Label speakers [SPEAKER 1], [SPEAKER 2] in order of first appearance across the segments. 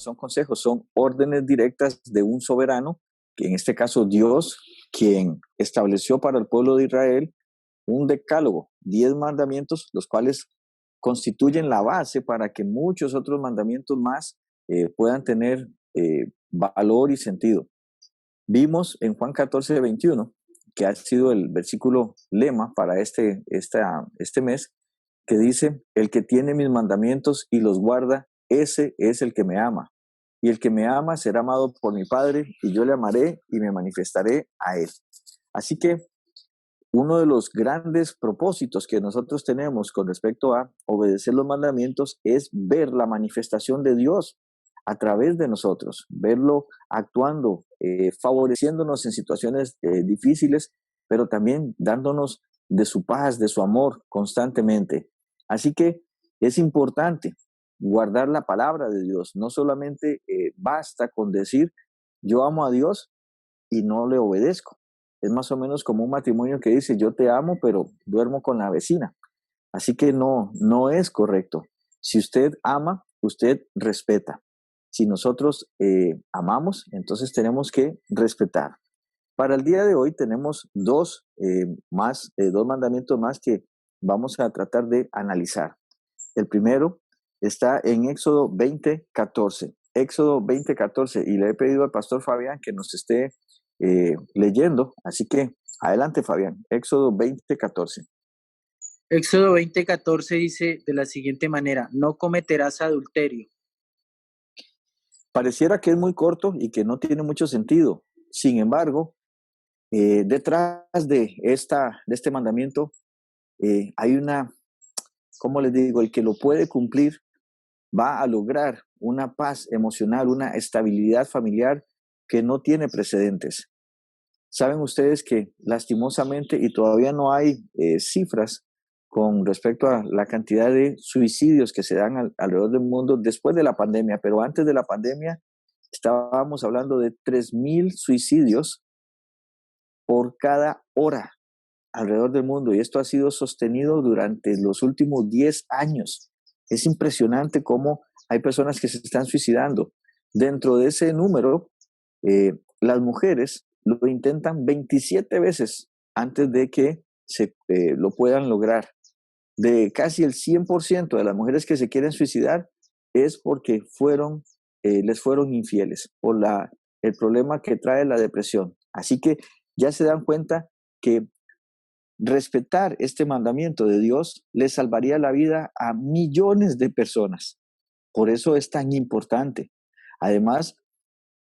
[SPEAKER 1] son consejos, son órdenes directas de un soberano, que en este caso Dios, quien estableció para el pueblo de Israel un decálogo, 10 mandamientos, los cuales constituyen la base para que muchos otros mandamientos más puedan tener valor y sentido. Vimos en Juan 14:21, que ha sido el versículo lema para este mes, que dice: el que tiene mis mandamientos y los guarda, ese es el que me ama. Y el que me ama será amado por mi Padre, y yo le amaré y me manifestaré a él. Así que uno de los grandes propósitos que nosotros tenemos con respecto a obedecer los mandamientos es ver la manifestación de Dios a través de nosotros, verlo actuando, favoreciéndonos en situaciones difíciles, pero también dándonos de su paz, de su amor constantemente. Así que es importante guardar la palabra de Dios. No solamente basta con decir yo amo a Dios y no le obedezco. Es más o menos como un matrimonio que dice yo te amo, pero duermo con la vecina. Así que no es correcto. Si usted ama, usted respeta. Si nosotros amamos, entonces tenemos que respetar. Para el día de hoy tenemos dos mandamientos más que vamos a tratar de analizar. El primero está en Éxodo 20:14. Éxodo 20:14, y le he pedido al pastor Fabián que nos esté leyendo. Así que adelante, Fabián. Éxodo 20:14.
[SPEAKER 2] Éxodo 20:14 dice de la siguiente manera: no cometerás adulterio.
[SPEAKER 1] Pareciera que es muy corto y que no tiene mucho sentido. Sin embargo, detrás de este mandamiento hay una, ¿cómo les digo? El que lo puede cumplir va a lograr una paz emocional, una estabilidad familiar que no tiene precedentes. Saben ustedes que lastimosamente, y todavía no hay cifras con respecto a la cantidad de suicidios que se dan alrededor del mundo después de la pandemia, pero antes de la pandemia estábamos hablando de 3,000 suicidios por cada hora alrededor del mundo, y esto ha sido sostenido durante los últimos 10 años. Es impresionante cómo hay personas que se están suicidando. Dentro de ese número, las mujeres lo intentan 27 veces antes de que lo puedan lograr. De casi el 100% de las mujeres que se quieren suicidar es porque les fueron infieles por el problema que trae la depresión. Así que ya se dan cuenta que respetar este mandamiento de Dios le salvaría la vida a millones de personas. Por eso es tan importante. Además,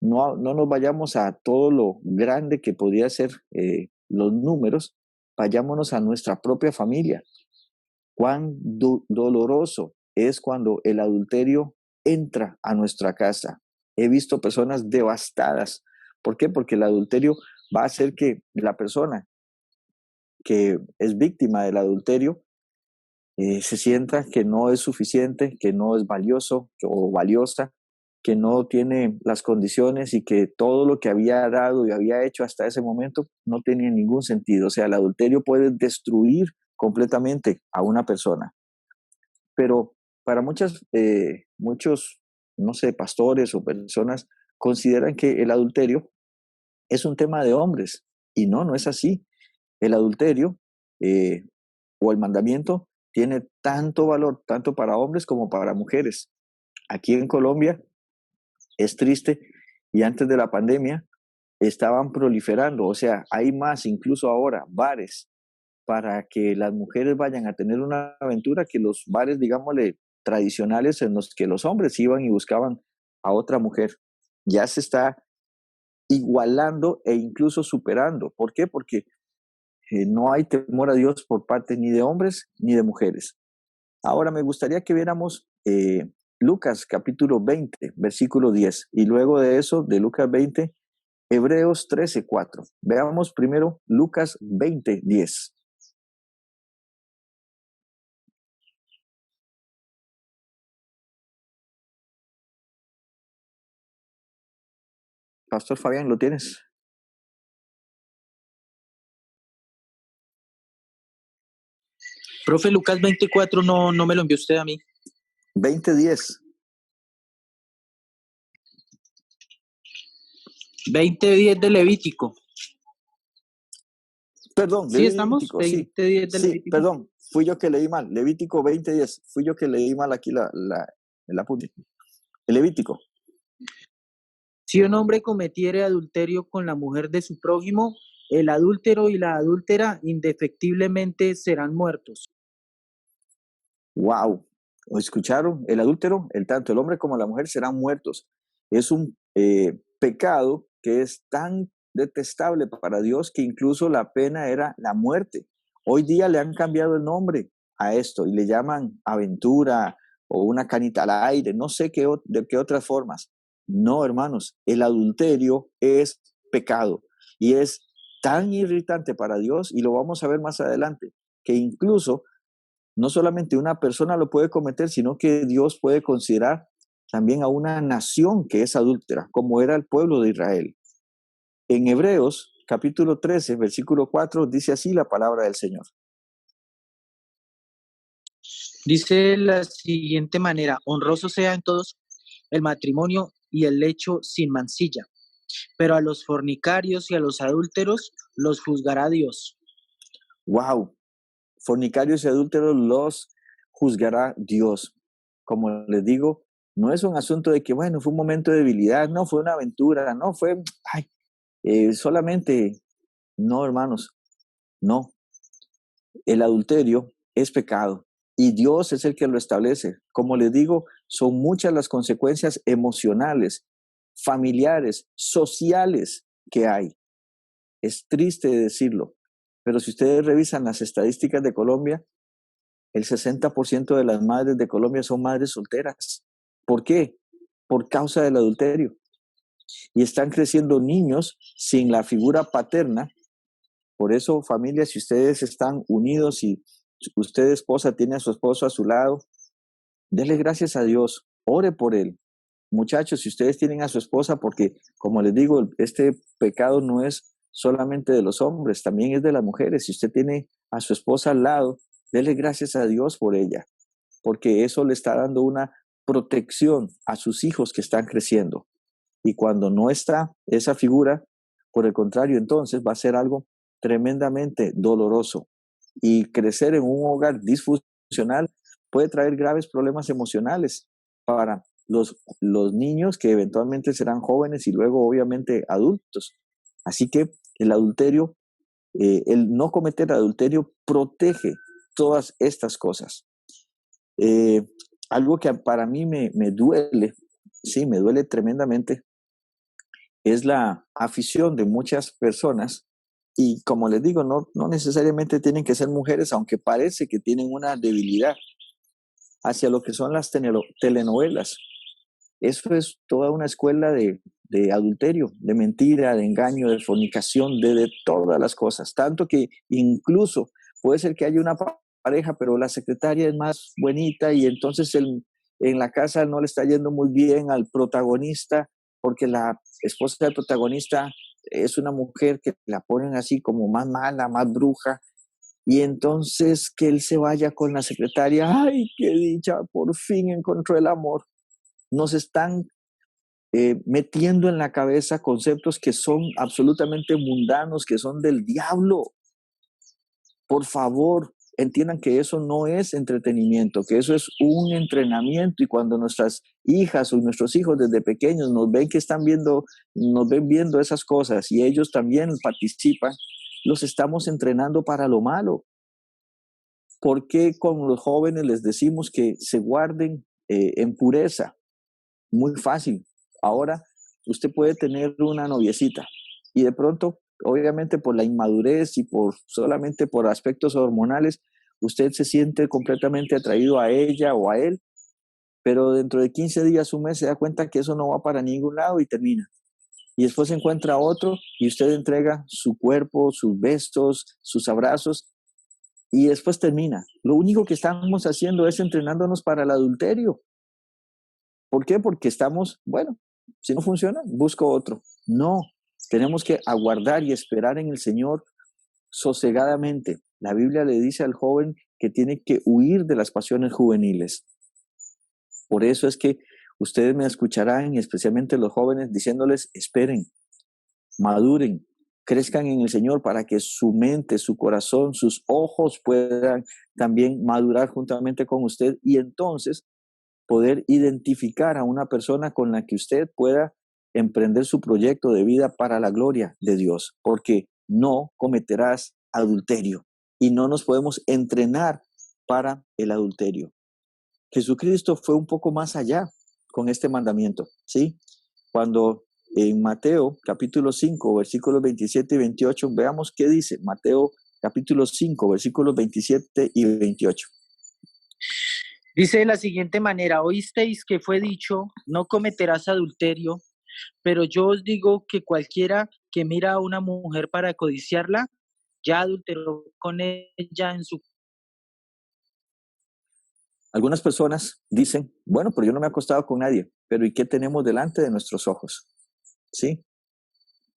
[SPEAKER 1] no nos vayamos a todo lo grande que podría ser los números, vayámonos a nuestra propia familia. Cuán doloroso es cuando el adulterio entra a nuestra casa. He visto personas devastadas. ¿Por qué? Porque el adulterio va a hacer que la persona que es víctima del adulterio se sienta que no es suficiente, que no es valioso o valiosa, que no tiene las condiciones y que todo lo que había dado y había hecho hasta ese momento no tenía ningún sentido. O sea, el adulterio puede destruir completamente a una persona. Pero para muchos, no sé, pastores o personas consideran que el adulterio es un tema de hombres, y no es así. El adulterio o el mandamiento tiene tanto valor, tanto para hombres como para mujeres. Aquí en Colombia es triste, y antes de la pandemia estaban proliferando, o sea, hay más incluso ahora bares para que las mujeres vayan a tener una aventura que los bares, digámosle, tradicionales en los que los hombres iban y buscaban a otra mujer. Ya se está igualando e incluso superando. ¿Por qué? Porque no hay temor a Dios por parte ni de hombres ni de mujeres. Ahora me gustaría que viéramos Lucas capítulo 20, versículo 10, y luego de eso, de Lucas 20, Hebreos 13:4. Veamos primero Lucas 20:10. Pastor Fabián, ¿lo tienes?
[SPEAKER 2] Profe, Lucas 24 no me lo envió usted a mí.
[SPEAKER 1] 20:10.
[SPEAKER 2] 20:10 de Levítico.
[SPEAKER 1] Perdón,
[SPEAKER 2] ¿Sí estamos?
[SPEAKER 1] Levítico, sí.
[SPEAKER 2] 20:10 de
[SPEAKER 1] Sí,
[SPEAKER 2] Levítico.
[SPEAKER 1] perdón, fui yo que leí mal. Levítico 20:10. Fui yo que leí mal aquí el apunte. El Levítico.
[SPEAKER 2] Si un hombre cometiere adulterio con la mujer de su prójimo, el adúltero y la adúltera indefectiblemente serán muertos.
[SPEAKER 1] Wow. ¿O escucharon? El adúltero, tanto el hombre como la mujer serán muertos. Es un pecado que es tan detestable para Dios que incluso la pena era la muerte. Hoy día le han cambiado el nombre a esto y le llaman aventura o una canita al aire, no sé de qué otras formas. No, hermanos, el adulterio es pecado y es tan irritante para Dios, y lo vamos a ver más adelante, que incluso no solamente una persona lo puede cometer, sino que Dios puede considerar también a una nación que es adúltera, como era el pueblo de Israel. En Hebreos capítulo 13, versículo 4, dice así la palabra del Señor.
[SPEAKER 2] Dice de la siguiente manera: honroso sea en todos el matrimonio y el lecho sin mancilla, pero a los fornicarios y a los adúlteros los juzgará Dios.
[SPEAKER 1] Wow, fornicarios y adúlteros los juzgará Dios. Como les digo, no es un asunto de que, bueno, fue un momento de debilidad, no fue una aventura, no fue, solamente, no, hermanos, no. El adulterio es pecado y Dios es el que lo establece. Como les digo, son muchas las consecuencias emocionales, familiares, sociales que hay. Es triste decirlo, pero si ustedes revisan las estadísticas de Colombia, el 60% de las madres de Colombia son madres solteras. ¿Por qué? Por causa del adulterio. Y están creciendo niños sin la figura paterna. Por eso, familia, si ustedes están unidos y usted, esposa, tiene a su esposo a su lado, dele gracias a Dios, ore por él. Muchachos, si ustedes tienen a su esposa, porque como les digo, este pecado no es solamente de los hombres, también es de las mujeres. Si usted tiene a su esposa al lado, dele gracias a Dios por ella, porque eso le está dando una protección a sus hijos que están creciendo. Y cuando no está esa figura, por el contrario, entonces va a ser algo tremendamente doloroso. Y crecer en un hogar disfuncional puede traer graves problemas emocionales para los niños, que eventualmente serán jóvenes y luego obviamente adultos. Así que el adulterio, el no cometer adulterio protege todas estas cosas. Eh, Algo que para mí me duele, sí, me duele tremendamente, es la afición de muchas personas. Y como les digo, no necesariamente tienen que ser mujeres, aunque parece que tienen una debilidad hacia lo que son las telenovelas. Eso es toda una escuela de adulterio, de mentira, de engaño, de fornicación, de todas las cosas. Tanto que incluso puede ser que haya una pareja, pero la secretaria es más bonita y entonces en la casa no le está yendo muy bien al protagonista, porque la esposa del protagonista es una mujer que la ponen así como más mala, más bruja, y entonces que él se vaya con la secretaria. ¡Ay, qué dicha! Por fin encontró el amor. Nos están metiendo en la cabeza conceptos que son absolutamente mundanos, que son del diablo. Por favor, entiendan que eso no es entretenimiento, que eso es un entrenamiento. Y cuando nuestras hijas o nuestros hijos desde pequeños nos ven que están viendo, nos ven viendo esas cosas y ellos también participan, los estamos entrenando para lo malo. ¿Por qué con los jóvenes les decimos que se guarden en pureza? Muy fácil. Ahora usted puede tener una noviecita y de pronto, obviamente por la inmadurez y solamente por aspectos hormonales, usted se siente completamente atraído a ella o a él, pero dentro de 15 días, un mes, se da cuenta que eso no va para ningún lado y termina. Y después se encuentra otro y usted entrega su cuerpo, sus besos, sus abrazos, y después termina. Lo único que estamos haciendo es entrenándonos para el adulterio. ¿Por qué? Porque estamos, bueno, si no funciona, busco otro. No, tenemos que aguardar y esperar en el Señor sosegadamente. La Biblia le dice al joven que tiene que huir de las pasiones juveniles. Por eso es que ustedes me escucharán, y especialmente los jóvenes, diciéndoles, esperen, maduren, crezcan en el Señor para que su mente, su corazón, sus ojos puedan también madurar juntamente con usted y entonces poder identificar a una persona con la que usted pueda emprender su proyecto de vida para la gloria de Dios, porque no cometerás adulterio y no nos podemos entrenar para el adulterio. Jesucristo fue un poco más allá con este mandamiento, ¿sí? Cuando en Mateo capítulo 5, versículos 27 y 28, veamos qué dice Mateo capítulo 5, versículos 27 y 28.
[SPEAKER 2] Dice de la siguiente manera: oísteis que fue dicho, no cometerás adulterio, pero yo os digo que cualquiera que mira a una mujer para codiciarla, ya adulteró con ella en su...
[SPEAKER 1] Algunas personas dicen, bueno, pero yo no me he acostado con nadie, pero ¿y qué tenemos delante de nuestros ojos? ¿Sí?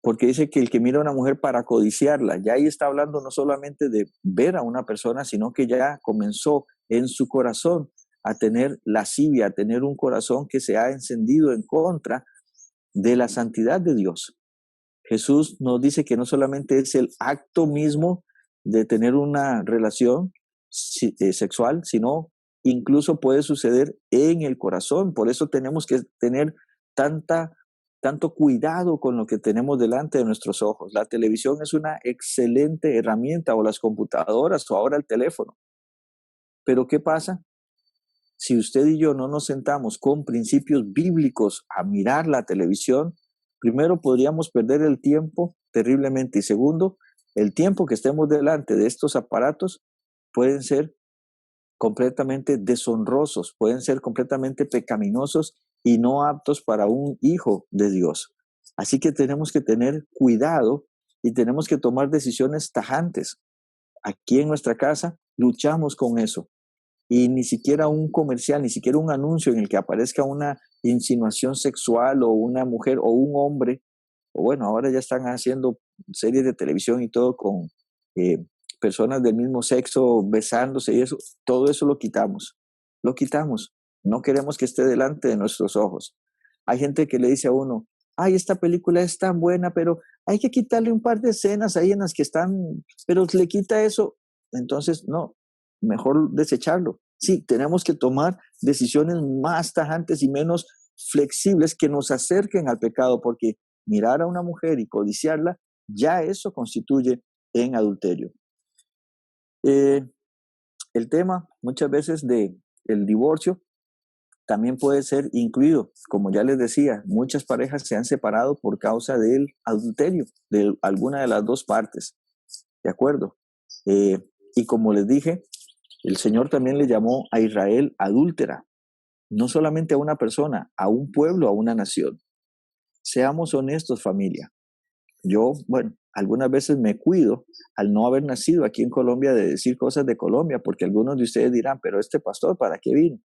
[SPEAKER 1] Porque dice que el que mira a una mujer para codiciarla, ya ahí está hablando no solamente de ver a una persona, sino que ya comenzó en su corazón a tener lascivia, a tener un corazón que se ha encendido en contra de la santidad de Dios. Jesús nos dice que no solamente es el acto mismo de tener una relación sexual, sino incluso puede suceder en el corazón. Por eso tenemos que tener tanto cuidado con lo que tenemos delante de nuestros ojos. La televisión es una excelente herramienta, o las computadoras, o ahora el teléfono. Pero ¿qué pasa? Si usted y yo no nos sentamos con principios bíblicos a mirar la televisión, primero podríamos perder el tiempo terriblemente y segundo, el tiempo que estemos delante de estos aparatos pueden ser completamente deshonrosos, pueden ser completamente pecaminosos y no aptos para un hijo de Dios. Así que tenemos que tener cuidado y tenemos que tomar decisiones tajantes. Aquí en nuestra casa luchamos con eso. Y ni siquiera un comercial, ni siquiera un anuncio en el que aparezca una insinuación sexual o una mujer o un hombre, o bueno, ahora ya están haciendo series de televisión y todo con personas del mismo sexo besándose y eso, todo eso lo quitamos, lo quitamos. No queremos que esté delante de nuestros ojos. Hay gente que le dice a uno, ay, esta película es tan buena, pero hay que quitarle un par de escenas ahí en las que están, pero le quita eso. Entonces, no, mejor desecharlo. Sí, tenemos que tomar decisiones más tajantes y menos flexibles que nos acerquen al pecado, porque mirar a una mujer y codiciarla, ya eso constituye en adulterio. El tema muchas veces de el divorcio también puede ser incluido. Como ya les decía, muchas parejas se han separado por causa del adulterio de alguna de las dos partes. ¿De acuerdo? Y como les dije, el Señor también le llamó a Israel adúltera, no solamente a una persona, a un pueblo, a una nación. Seamos honestos, familia. Yo, bueno, algunas veces me cuido al no haber nacido aquí en Colombia de decir cosas de Colombia, porque algunos de ustedes dirán, pero este pastor, ¿para qué vino?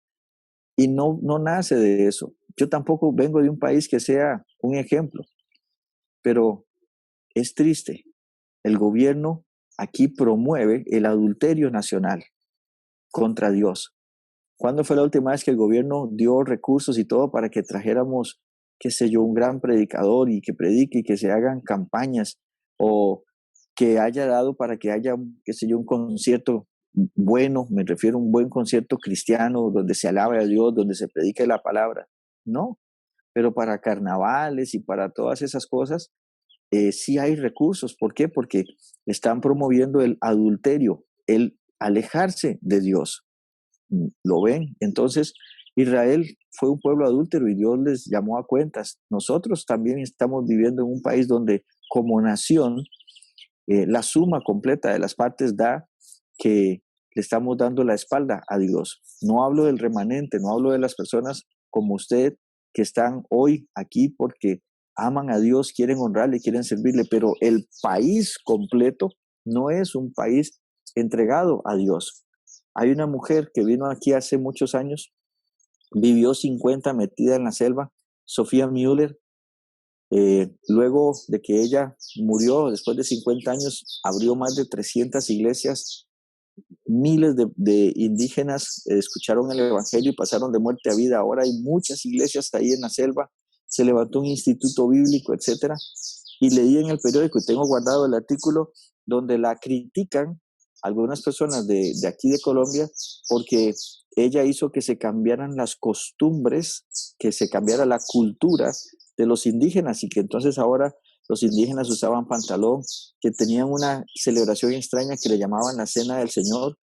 [SPEAKER 1] Y no nace de eso. Yo tampoco vengo de un país que sea un ejemplo, pero es triste. El gobierno aquí promueve el adulterio nacional contra Dios. ¿Cuándo fue la última vez que el gobierno dio recursos y todo para que trajéramos, qué sé yo, un gran predicador y que predique y que se hagan campañas o que haya dado para que haya, qué sé yo, un concierto bueno, me refiero a un buen concierto cristiano donde se alabe a Dios, donde se predique la palabra? No, pero para carnavales y para todas esas cosas sí hay recursos. ¿Por qué? Porque están promoviendo el adulterio, el alejarse de Dios. ¿Lo ven? Entonces, Israel fue un pueblo adúltero y Dios les llamó a cuentas. Nosotros también estamos viviendo en un país donde como nación la suma completa de las partes da que le estamos dando la espalda a Dios. No hablo del remanente, no hablo de las personas como usted que están hoy aquí porque aman a Dios, quieren honrarle, quieren servirle, pero el país completo no es un país entregado a Dios. Hay una mujer que vino aquí hace muchos años, vivió 50 metida en la selva, Sofía Müller. Luego de que ella murió, después de 50 años, abrió más de 300 iglesias. Miles de indígenas escucharon el evangelio y pasaron de muerte a vida. Ahora hay muchas iglesias ahí en la selva. Se levantó un instituto bíblico, etcétera. y leí en el periódico y tengo guardado el artículo donde la critican algunas personas de aquí de Colombia porque ella hizo que se cambiaran las costumbres, que se cambiara la cultura de los indígenas y que entonces ahora los indígenas usaban pantalón, que tenían una celebración extraña que le llamaban la Cena del Señor,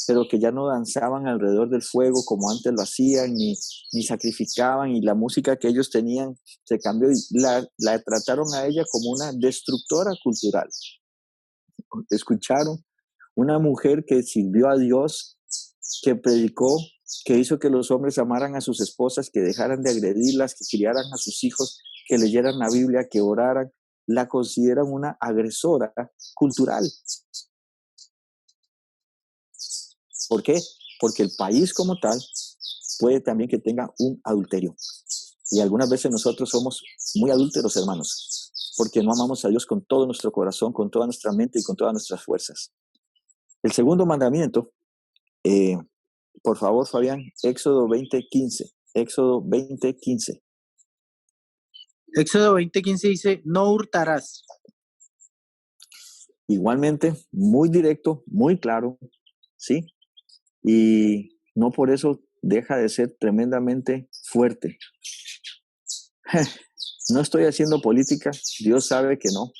[SPEAKER 1] pero que ya no danzaban alrededor del fuego como antes lo hacían, ni sacrificaban, y la música que ellos tenían se cambió y la trataron a ella como una destructora cultural. Escucharon una mujer que sirvió a Dios, que predicó, que hizo que los hombres amaran a sus esposas, que dejaran de agredirlas, que criaran a sus hijos, que leyeran la Biblia, que oraran, la consideran una agresora cultural. ¿Por qué? Porque el país como tal puede también que tenga un adulterio. Y algunas veces nosotros somos muy adúlteros, hermanos, porque no amamos a Dios con todo nuestro corazón, con toda nuestra mente y con todas nuestras fuerzas. El segundo mandamiento, por favor, Fabián, Éxodo 20:15. Éxodo 20:15.
[SPEAKER 2] Éxodo 20:15 dice, no hurtarás.
[SPEAKER 1] Igualmente, muy directo, muy claro, ¿sí? Y no por eso deja de ser tremendamente fuerte. No estoy haciendo política, Dios sabe que no,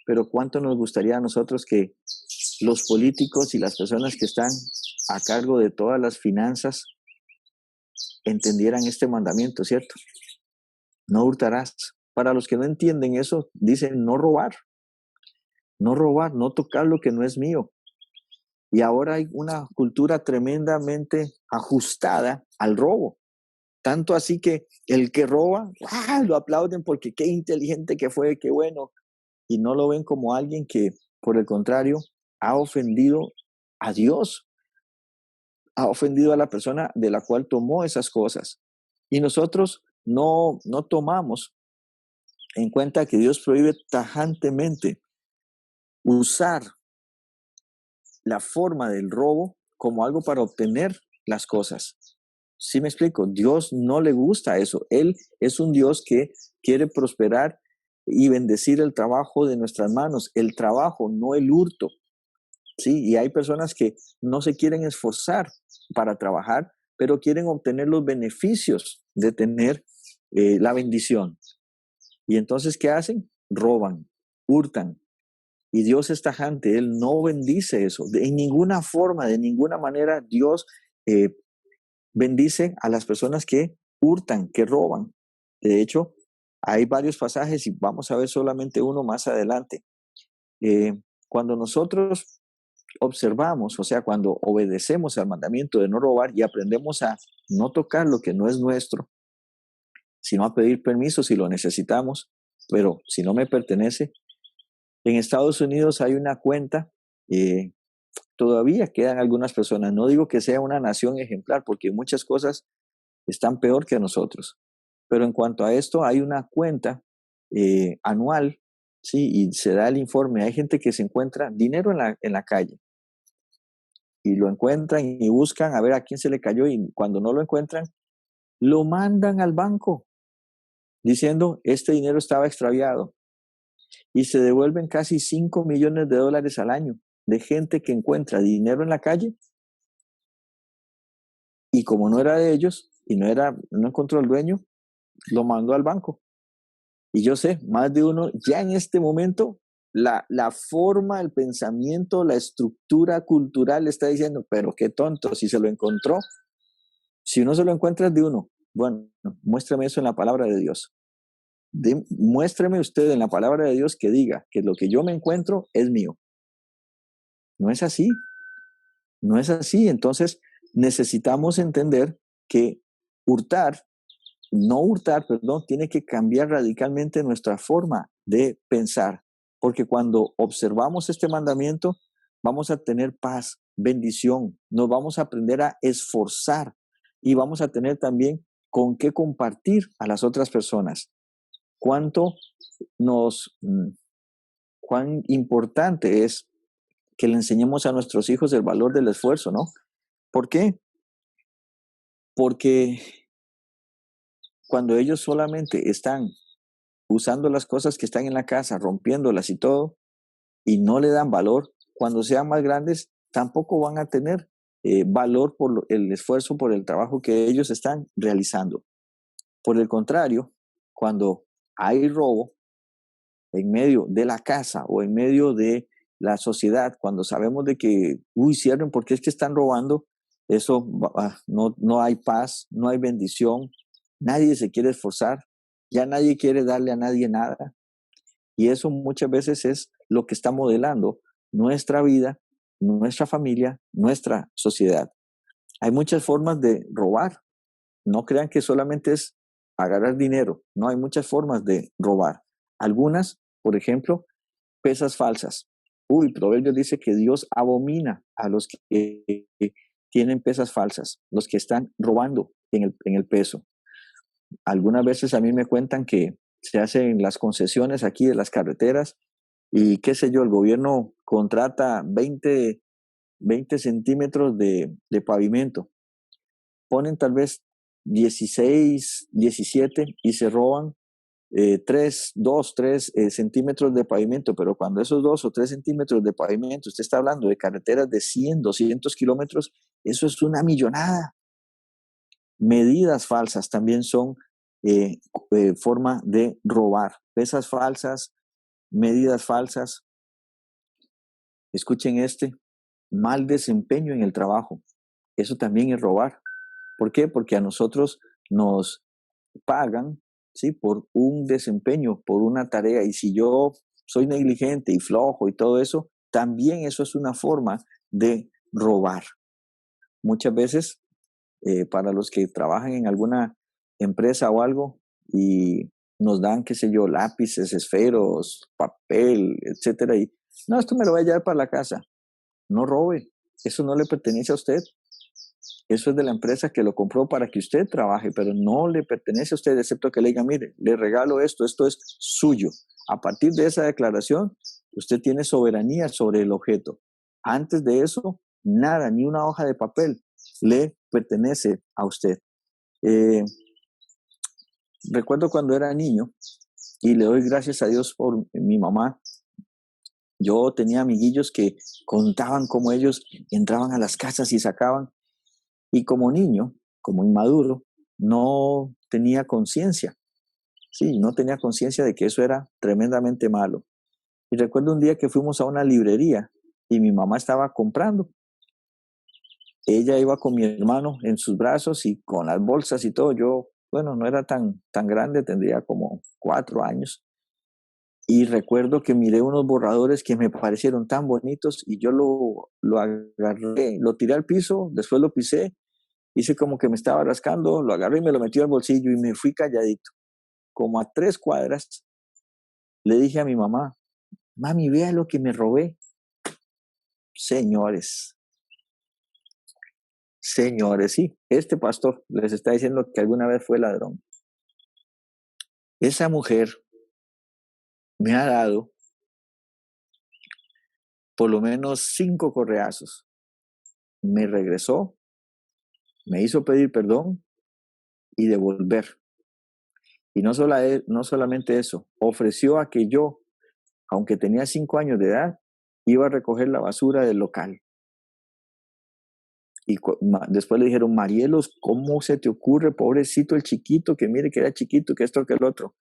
[SPEAKER 1] pero cuánto nos gustaría a nosotros que los políticos y las personas que están a cargo de todas las finanzas entendieran este mandamiento, ¿cierto? No hurtarás. Para los que no entienden eso, dicen no robar, no tocar lo que no es mío. Y ahora hay una cultura tremendamente ajustada al robo. Tanto así que el que roba, lo aplauden porque qué inteligente que fue, qué bueno. Y no lo ven como alguien que, por el contrario, ha ofendido a Dios, ha ofendido a la persona de la cual tomó esas cosas. Y nosotros no tomamos en cuenta que Dios prohíbe tajantemente usar la forma del robo como algo para obtener las cosas. ¿Sí me explico? Dios no le gusta eso. Él es un Dios que quiere prosperar y bendecir el trabajo de nuestras manos, el trabajo, no el hurto. Sí, y hay personas que no se quieren esforzar para trabajar, pero quieren obtener los beneficios de tener la bendición. Y entonces, ¿qué hacen? Roban, hurtan. Y Dios es tajante, Él no bendice eso. En ninguna forma, de ninguna manera, Dios bendice a las personas que hurtan, que roban. De hecho, hay varios pasajes y vamos a ver solamente uno más adelante. Cuando nosotros observamos, o sea, cuando obedecemos al mandamiento de no robar y aprendemos a no tocar lo que no es nuestro, sino a pedir permiso si lo necesitamos, pero si no me pertenece. En Estados Unidos hay una cuenta, todavía quedan algunas personas, no digo que sea una nación ejemplar, porque muchas cosas están peor que nosotros, pero en cuanto a esto hay una cuenta anual, ¿sí? Y se da el informe, hay gente que se encuentra dinero en la calle, y lo encuentran y buscan a ver a quién se le cayó, y cuando no lo encuentran, lo mandan al banco, diciendo, este dinero estaba extraviado, y se devuelven casi $5 millones al año de gente que encuentra dinero en la calle y como no era de ellos y no encontró el dueño, lo mandó al banco. Y yo sé, más de uno ya en este momento la forma, el pensamiento, la estructura cultural está diciendo, pero qué tonto, si se lo encontró, si uno se lo encuentra es de uno. Bueno, muéstrame eso en la palabra de Dios. Muéstreme usted en la palabra de Dios que diga que lo que yo me encuentro es mío. No es así, no es así. Entonces necesitamos entender que no hurtar, perdón, tiene que cambiar radicalmente nuestra forma de pensar, porque cuando observamos este mandamiento, vamos a tener paz, bendición, nos vamos a aprender a esforzar y vamos a tener también con qué compartir a las otras personas. Cuán importante es que le enseñemos a nuestros hijos el valor del esfuerzo, ¿no? ¿Por qué? Porque cuando ellos solamente están usando las cosas que están en la casa, rompiéndolas y todo, y no le dan valor, cuando sean más grandes, tampoco van a tener valor por el esfuerzo, por el trabajo que ellos están realizando. Por el contrario, cuando hay robo en medio de la casa o en medio de la sociedad, cuando sabemos de que, cierren porque es que están robando, eso no hay paz, no hay bendición, nadie se quiere esforzar, ya nadie quiere darle a nadie nada. Y eso muchas veces es lo que está modelando nuestra vida, nuestra familia, nuestra sociedad. Hay muchas formas de robar. No crean que solamente es agarrar dinero. No, hay muchas formas de robar. Algunas, por ejemplo, pesas falsas. Proverbios dice que Dios abomina a los que tienen pesas falsas, los que están robando en el peso. Algunas veces a mí me cuentan que se hacen las concesiones aquí de las carreteras y qué sé yo, el gobierno contrata 20 centímetros de pavimento, ponen tal vez 16, 17 y se roban 3 centímetros de pavimento, pero cuando esos 2 o 3 centímetros de pavimento, usted está hablando de carreteras de 100, 200 kilómetros, eso es una millonada. Medidas falsas también son forma de robar. Pesas falsas, medidas falsas. Escuchen mal desempeño en el trabajo. Eso también es robar. ¿Por qué? Porque a nosotros nos pagan, ¿sí?, por un desempeño, por una tarea. Y si yo soy negligente y flojo y todo eso, también eso es una forma de robar. Muchas veces, para los que trabajan en alguna empresa o algo y nos dan, qué sé yo, lápices, esferos, papel, etcétera, y no, esto me lo voy a llevar para la casa. No robe, eso no le pertenece a usted. Eso es de la empresa que lo compró para que usted trabaje, pero no le pertenece a usted, excepto que le diga, mire, le regalo esto es suyo. A partir de esa declaración, usted tiene soberanía sobre el objeto. Antes de eso, nada, ni una hoja de papel le pertenece a usted. Recuerdo cuando era niño, y le doy gracias a Dios por mi mamá. Yo tenía amiguillos que contaban cómo ellos entraban a las casas y sacaban. Y como niño, como inmaduro, no tenía conciencia. Sí, no tenía conciencia de que eso era tremendamente malo. Y recuerdo un día que fuimos a una librería y mi mamá estaba comprando. Ella iba con mi hermano en sus brazos y con las bolsas y todo. Yo, bueno, no era tan grande, tendría como 4 años. Y recuerdo que miré unos borradores que me parecieron tan bonitos y yo lo agarré, lo tiré al piso, después lo pisé. Hice como que me estaba rascando, lo agarré y me lo metí al bolsillo y me fui calladito. Como a 3 cuadras, le dije a mi mamá, mami, vea lo que me robé. Señores, sí, este pastor les está diciendo que alguna vez fue ladrón. Esa mujer me ha dado por lo menos 5 correazos. Me regresó, me hizo pedir perdón y devolver. Y no solamente eso, ofreció a que yo, aunque tenía 5 años de edad, iba a recoger la basura del local. Y después le dijeron, Marielos, ¿cómo se te ocurre, pobrecito el chiquito, que mire que era chiquito, que esto, que el otro?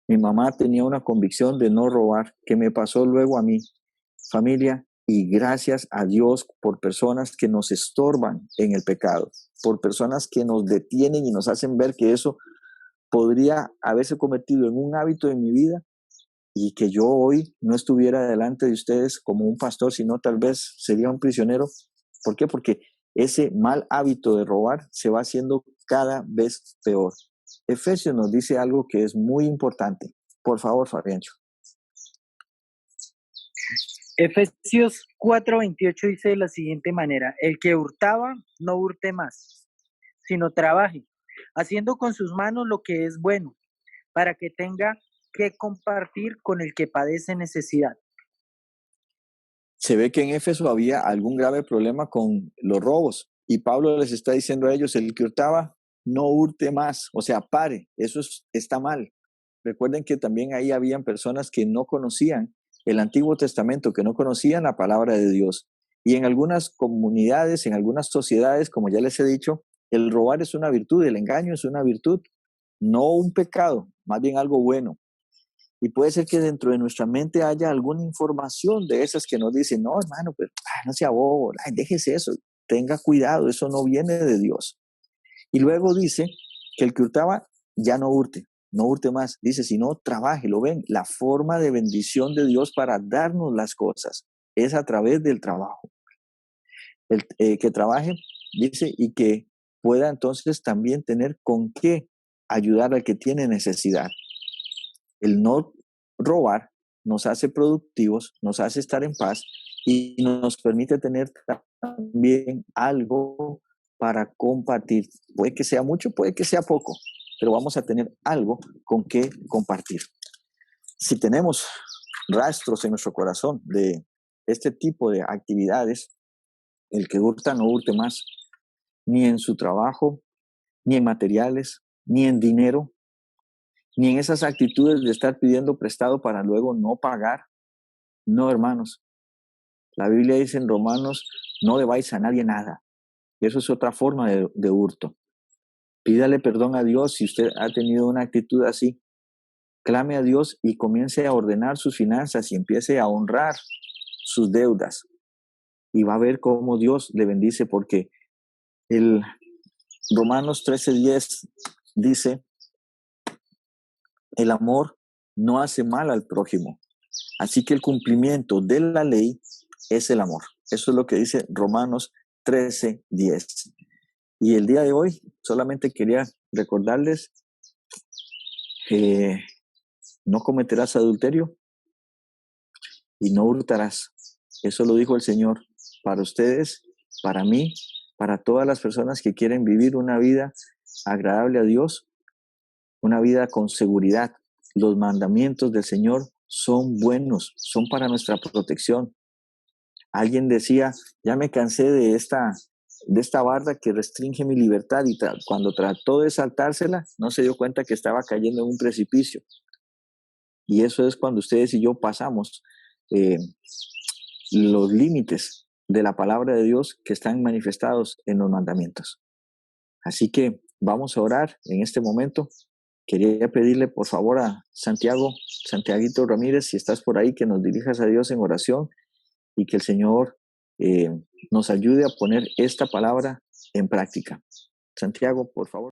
[SPEAKER 1] Mi mamá tenía una convicción de no robar, que me pasó luego a mí. Familia, y gracias a Dios por personas que nos estorban en el pecado, por personas que nos detienen y nos hacen ver que eso podría haberse convertido en un hábito en mi vida y que yo hoy no estuviera delante de ustedes como un pastor, sino tal vez sería un prisionero. ¿Por qué? Porque ese mal hábito de robar se va haciendo cada vez peor. Efesios nos dice algo que es muy importante. Por favor, Fabiancho.
[SPEAKER 2] Efesios 4:28 dice de la siguiente manera, el que hurtaba, no hurte más, sino trabaje, haciendo con sus manos lo que es bueno, para que tenga que compartir con el que padece necesidad.
[SPEAKER 1] Se ve que en Éfeso había algún grave problema con los robos y Pablo les está diciendo a ellos, el que hurtaba, no hurte más, o sea, pare, eso está mal. Recuerden que también ahí habían personas que no conocían el Antiguo Testamento, que no conocían la palabra de Dios. Y en algunas comunidades, en algunas sociedades, como ya les he dicho, el robar es una virtud, el engaño es una virtud, no un pecado, más bien algo bueno. Y puede ser que dentro de nuestra mente haya alguna información de esas que nos dicen, no, hermano, pero no sea bobo, déjese eso, tenga cuidado, eso no viene de Dios. Y luego dice que el que hurtaba ya no hurte, no hurte más. Dice, si no, trabaje, lo ven. La forma de bendición de Dios para darnos las cosas es a través del trabajo. Que trabaje, dice, y que pueda entonces también tener con qué ayudar al que tiene necesidad. El no robar nos hace productivos, nos hace estar en paz y nos permite tener también algo para compartir. Puede que sea mucho, puede que sea poco, pero vamos a tener algo con que compartir. Si tenemos rastros en nuestro corazón de este tipo de actividades, el que hurta no hurte más, ni en su trabajo, ni en materiales, ni en dinero, ni en esas actitudes de estar pidiendo prestado para luego no pagar. No, hermanos. La Biblia dice en Romanos, no debáis a nadie nada. Eso es otra forma de hurto. Pídale perdón a Dios si usted ha tenido una actitud así. Clame a Dios y comience a ordenar sus finanzas y empiece a honrar sus deudas. Y va a ver cómo Dios le bendice, porque el Romanos 13:10 dice, el amor no hace mal al prójimo. Así que el cumplimiento de la ley es el amor. Eso es lo que dice Romanos 13:10. Y el día de hoy solamente quería recordarles que no cometerás adulterio y no hurtarás. Eso lo dijo el Señor para ustedes, para mí, para todas las personas que quieren vivir una vida agradable a Dios, una vida con seguridad. Los mandamientos del Señor son buenos, son para nuestra protección. Alguien decía, ya me cansé de esta barda que restringe mi libertad, y cuando trató de saltársela, no se dio cuenta que estaba cayendo en un precipicio. Y eso es cuando ustedes y yo pasamos los límites de la palabra de Dios que están manifestados en los mandamientos. Así que vamos a orar en este momento. Quería pedirle por favor a Santiaguito Ramírez, si estás por ahí, que nos dirijas a Dios en oración y que el Señor nos ayude a poner esta palabra en práctica. Santiago, por favor.